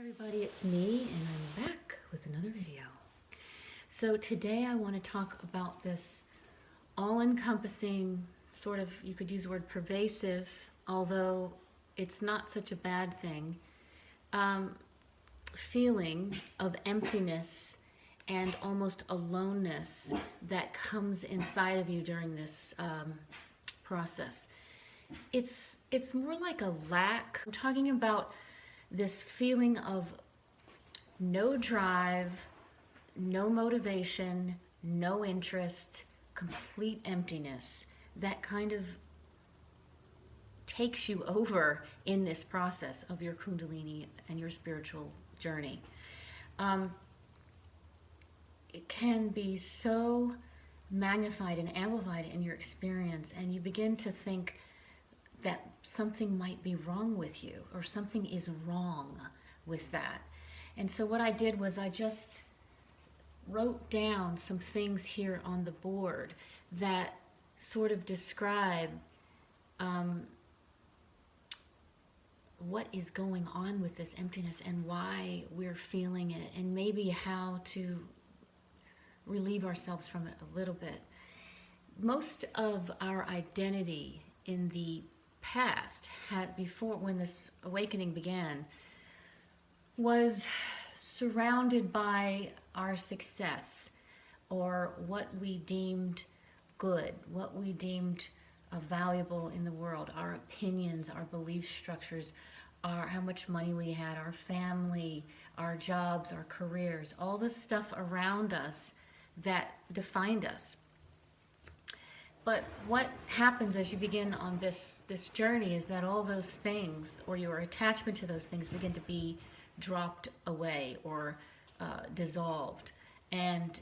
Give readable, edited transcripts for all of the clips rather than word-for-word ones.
Everybody, it's me and I'm back with another video. So today I want to talk about this all-encompassing, sort of, you could use the word pervasive, although it's not such a bad thing, feeling of emptiness and almost aloneness that comes inside of you during this process. It's more like a lack. I'm talking about this feeling of no drive, no motivation, no interest, complete emptiness that kind of takes you over in this process of your Kundalini and your spiritual journey. It can be so magnified and amplified in your experience, and you begin to think that something might be wrong with you, or something is wrong with that. And so what I did was I just wrote down some things here on the board that sort of describe what is going on with this emptiness and why we're feeling it, and maybe how to relieve ourselves from it a little bit. Most of our identity in the past, before when this awakening began, was surrounded by our success, or what we deemed good, what we deemed valuable in the world, our opinions, our belief structures, how much money we had, our family, our jobs, our careers, all the stuff around us that defined us. But what happens as you begin on this journey is that all those things, or your attachment to those things, begin to be dropped away or dissolved. And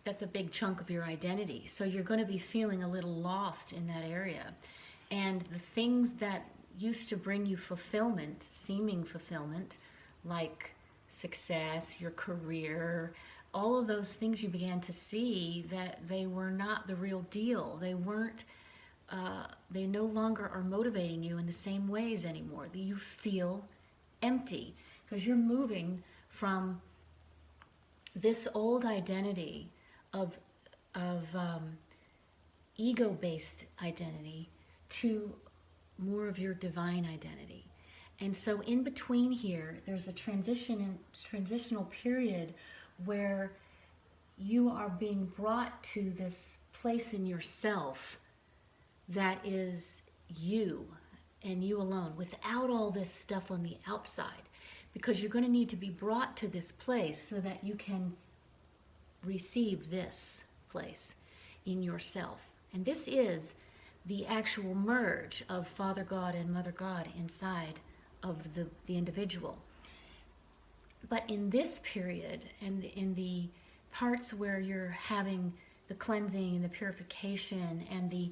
that's a big chunk of your identity. So you're going to be feeling a little lost in that area. And the things that used to bring you fulfillment, seeming fulfillment, like success, your career, all of those things, you began to see that they were not the real deal. They weren't, they no longer are motivating you in the same ways anymore. That you feel empty because you're moving from this old identity of ego-based identity to more of your divine identity. And so in between here, there's a transitional period where you are being brought to this place in yourself that is you and you alone, without all this stuff on the outside, because you're going to need to be brought to this place so that you can receive this place in yourself. And this is the actual merge of Father God and Mother God inside of the individual. But in this period, and in the parts where you're having the cleansing and the purification and the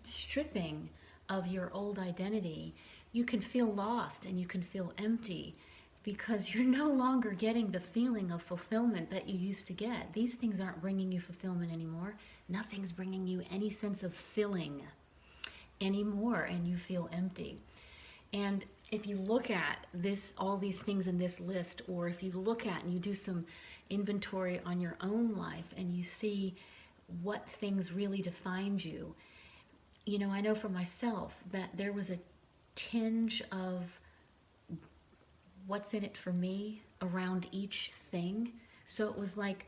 stripping of your old identity, you can feel lost and you can feel empty because you're no longer getting the feeling of fulfillment that you used to get. These things aren't bringing you fulfillment anymore. Nothing's bringing you any sense of filling anymore, and you feel empty. And if you look at this, all these things in this list, or if you look at and you do some inventory on your own life and you see what things really defined you, you know, I know for myself that there was a tinge of what's in it for me around each thing. So it was like,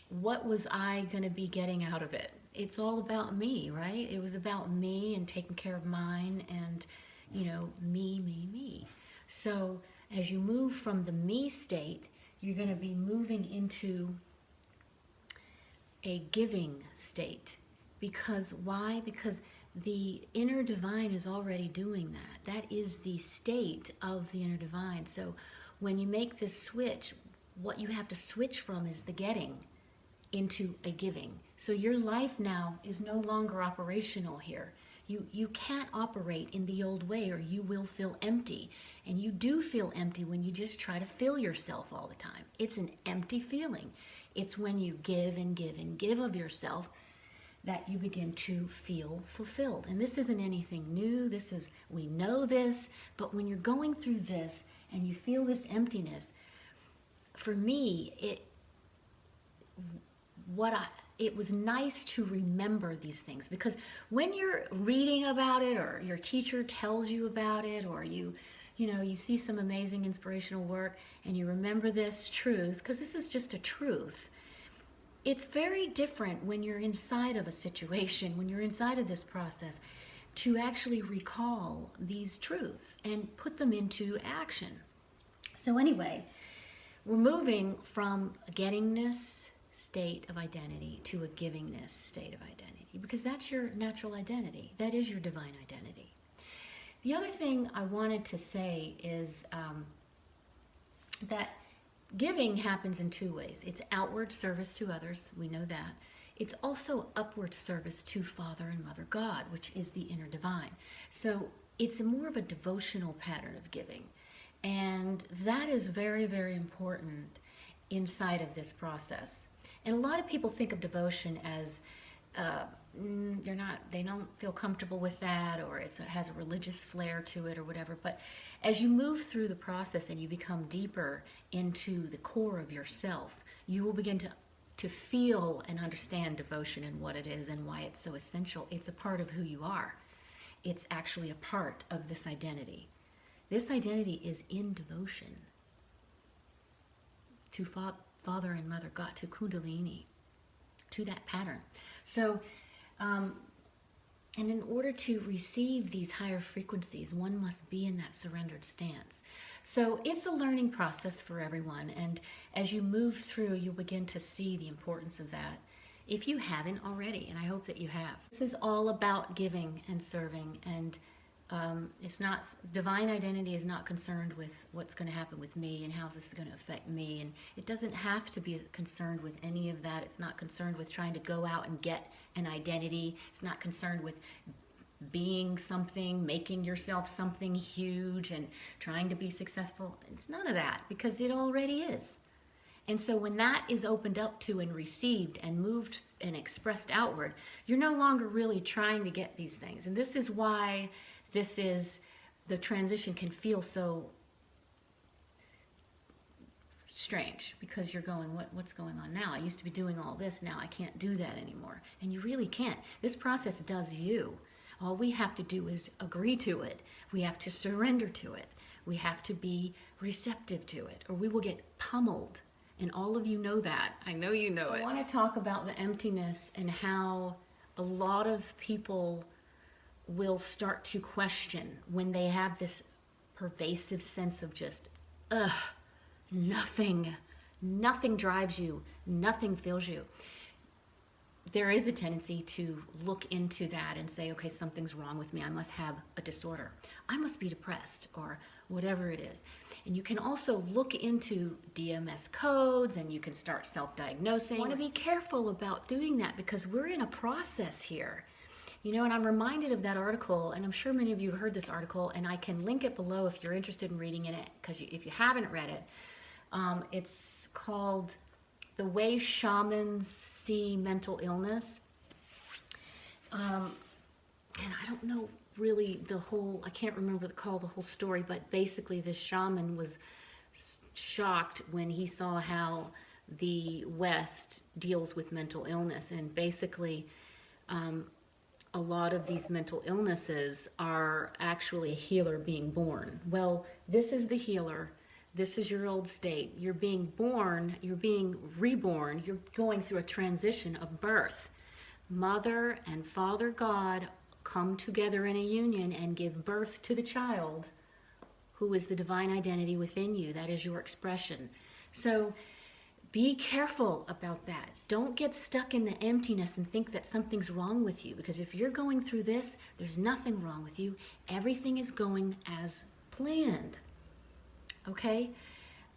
what was I going to be getting out of it? It's all about me, right? It was about me and taking care of mine and, you know, me. So as you move from the me state, you're going to be moving into a giving state. Because why? Because the inner divine is already doing that. That is the state of the inner divine. So when you make this switch, what you have to switch from is the getting into a giving. So your life now is no longer operational here. You can't operate in the old way, or you will feel empty. And you do feel empty when you just try to fill yourself all the time. It's an empty feeling. It's when you give and give and give of yourself that you begin to feel fulfilled. And this isn't anything new. We know this, but when you're going through this, and you feel this emptiness, for me, it was nice to remember these things, because when you're reading about it, or your teacher tells you about it, or you see some amazing inspirational work and you remember this truth, because this is just a truth. It's very different when you're inside of a situation, when you're inside of this process, to actually recall these truths and put them into action. So anyway, we're moving from a gettingness state of identity to a givingness state of identity, because that's your natural identity. That is your divine identity. The other thing I wanted to say is that giving happens in two ways. It's outward service to others, we know that. It's also upward service to Father and Mother God, which is the inner divine. So it's more of a devotional pattern of giving. And that is very, very important inside of this process. And a lot of people think of devotion as they don't feel comfortable with that, or it has a religious flair to it or whatever. But as you move through the process and you become deeper into the core of yourself, you will begin to feel and understand devotion and what it is and why it's so essential. It's a part of who you are. It's actually a part of this identity. This identity is in devotion to Father and Mother God, to Kundalini, to that pattern. So, and in order to receive these higher frequencies, one must be in that surrendered stance. So it's a learning process for everyone. And as you move through, you'll begin to see the importance of that, if you haven't already, and I hope that you have. This is all about giving and serving, and it's not, divine identity is not concerned with what's going to happen with me and how this is going to affect me, and it doesn't have to be concerned with any of that. It's not concerned with trying to go out and get an identity. It's not concerned with being something, making yourself something huge and trying to be successful. It's none of that, because it already is. And so when that is opened up to and received and moved and expressed outward, you're no longer really trying to get these things. And this is why the transition can feel so strange, because you're going, what's going on now? I used to be doing all this, now I can't do that anymore. And you really can't. This process does you. All we have to do is agree to it. We have to surrender to it. We have to be receptive to it, or we will get pummeled. And all of you know that. I know you know it. I want to talk about the emptiness and how a lot of people will start to question when they have this pervasive sense of just, nothing drives you, nothing fills you. There is a tendency to look into that and say, okay, something's wrong with me. I must have a disorder. I must be depressed, or whatever it is. And you can also look into DMS codes, and you can start self-diagnosing. You want to be careful about doing that, because we're in a process here. And I'm reminded of that article, and I'm sure many of you have heard this article, and I can link it below if you're interested in reading it, because if you haven't read it, it's called The Way Shamans See Mental Illness. And I don't know really I can't remember the whole story, but basically this shaman was shocked when he saw how the West deals with mental illness. And basically, a lot of these mental illnesses are actually a healer being born. Well, this is the healer. This is your old state. You're being born, you're being reborn, you're going through a transition of birth. Mother and Father God come together in a union and give birth to the child, who is the divine identity within you. That is your expression. So be careful about that. Don't get stuck in the emptiness and think that something's wrong with you, because if you're going through this, there's nothing wrong with you. Everything is going as planned. Okay?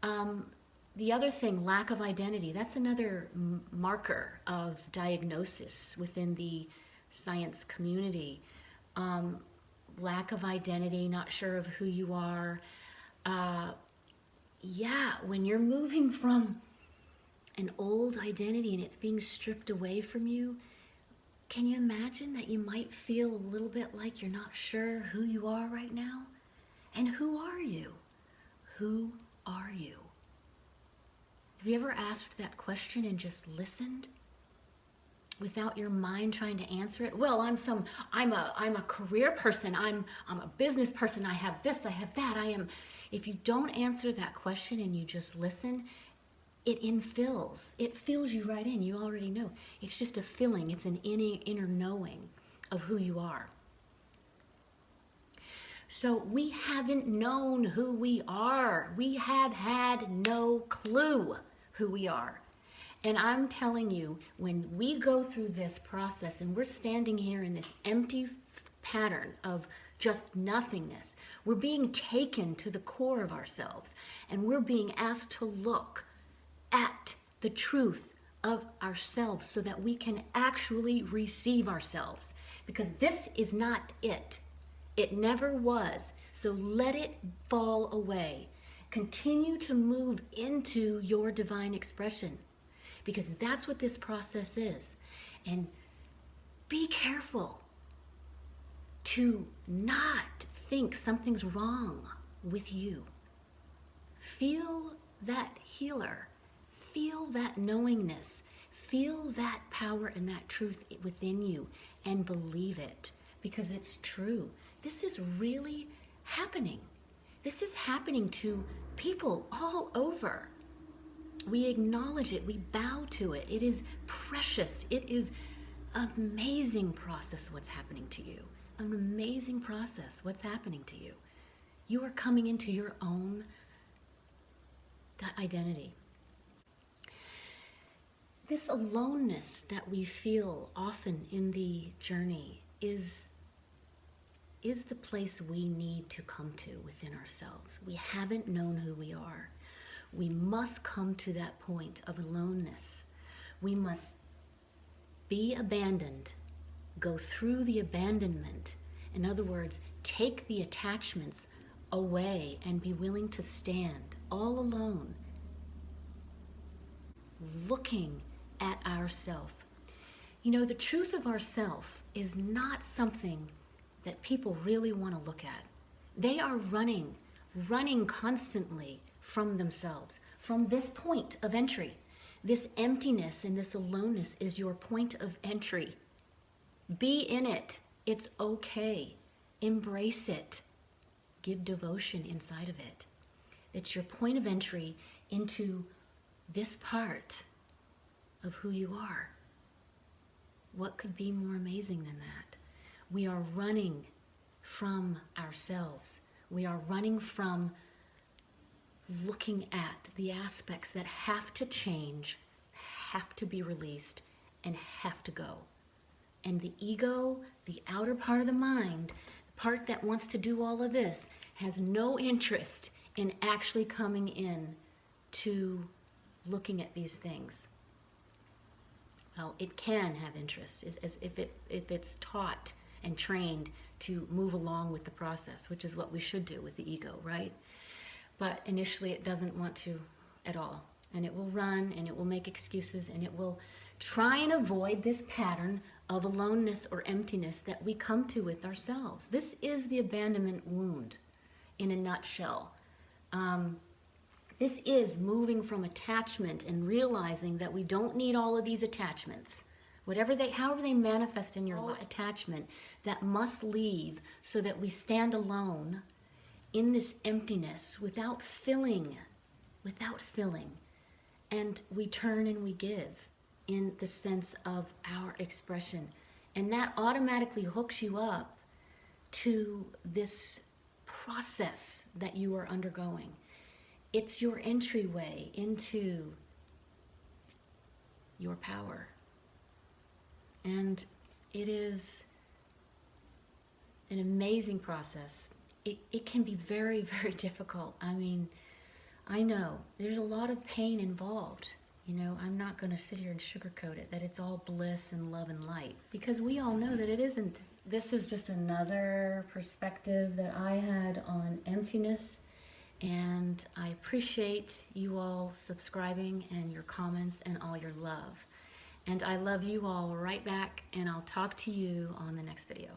The other thing, lack of identity, that's another marker of diagnosis within the science community. Lack of identity, not sure of who you are. When you're moving from an old identity and it's being stripped away from you, can you imagine that you might feel a little bit like you're not sure who you are right now? And who are you? Who are you? Have you ever asked that question and just listened without your mind trying to answer it? Well, I'm a career person. I'm a business person. I have this, I have that. If you don't answer that question and you just listen, it infills. It fills you right in. You already know. It's just a filling. It's an inner knowing of who you are. So we haven't known who we are. We have had no clue who we are. And I'm telling you, when we go through this process and we're standing here in this empty pattern of just nothingness, we're being taken to the core of ourselves and we're being asked to look at the truth of ourselves so that we can actually receive ourselves. Because this is not it. It never was. So let it fall away. Continue to move into your divine expression, because that's what this process is. And be careful to not think something's wrong with you. Feel that healer. Feel that knowingness. Feel that power and that truth within you and believe it, because it's true. This is really happening. This is happening to people all over. We acknowledge it. We bow to it. It is precious. It is an amazing process what's happening to you. An amazing process what's happening to you. You are coming into your own identity. This aloneness that we feel often in the journey is the place we need to come to within ourselves. We haven't known who we are. We must come to that point of aloneness. We must be abandoned, go through the abandonment. In other words, take the attachments away and be willing to stand all alone, looking at ourself. You know, the truth of ourself is not something that people really want to look at. They are running constantly from themselves, from this point of entry. This emptiness and this aloneness is your point of entry. Be in it. It's okay. Embrace it. Give devotion inside of it. It's your point of entry into this part of who you are. What could be more amazing than that? We are running from ourselves. We are running from looking at the aspects that have to change, have to be released, and have to go. And the ego, the outer part of the mind, the part that wants to do all of this, has no interest in actually coming in to looking at these things. Well, it can have interest as if it's taught and trained to move along with the process, which is what we should do with the ego, right? But initially it doesn't want to at all. And it will run and it will make excuses and it will try and avoid this pattern of aloneness or emptiness that we come to with ourselves. This is the abandonment wound in a nutshell. This is moving from attachment and realizing that we don't need all of these attachments. However they manifest in your life, attachment that must leave so that we stand alone in this emptiness without filling. And we turn and we give in the sense of our expression. And that automatically hooks you up to this process that you are undergoing. It's your entryway into your power. And it is an amazing process. It can be very, very difficult. I mean, I know there's a lot of pain involved. You know, I'm not going to sit here and sugarcoat it, that it's all bliss and love and light, because we all know that it isn't. This is just another perspective that I had on emptiness, and I appreciate you all subscribing and your comments and all your love. And I love you all right back, and I'll talk to you on the next video.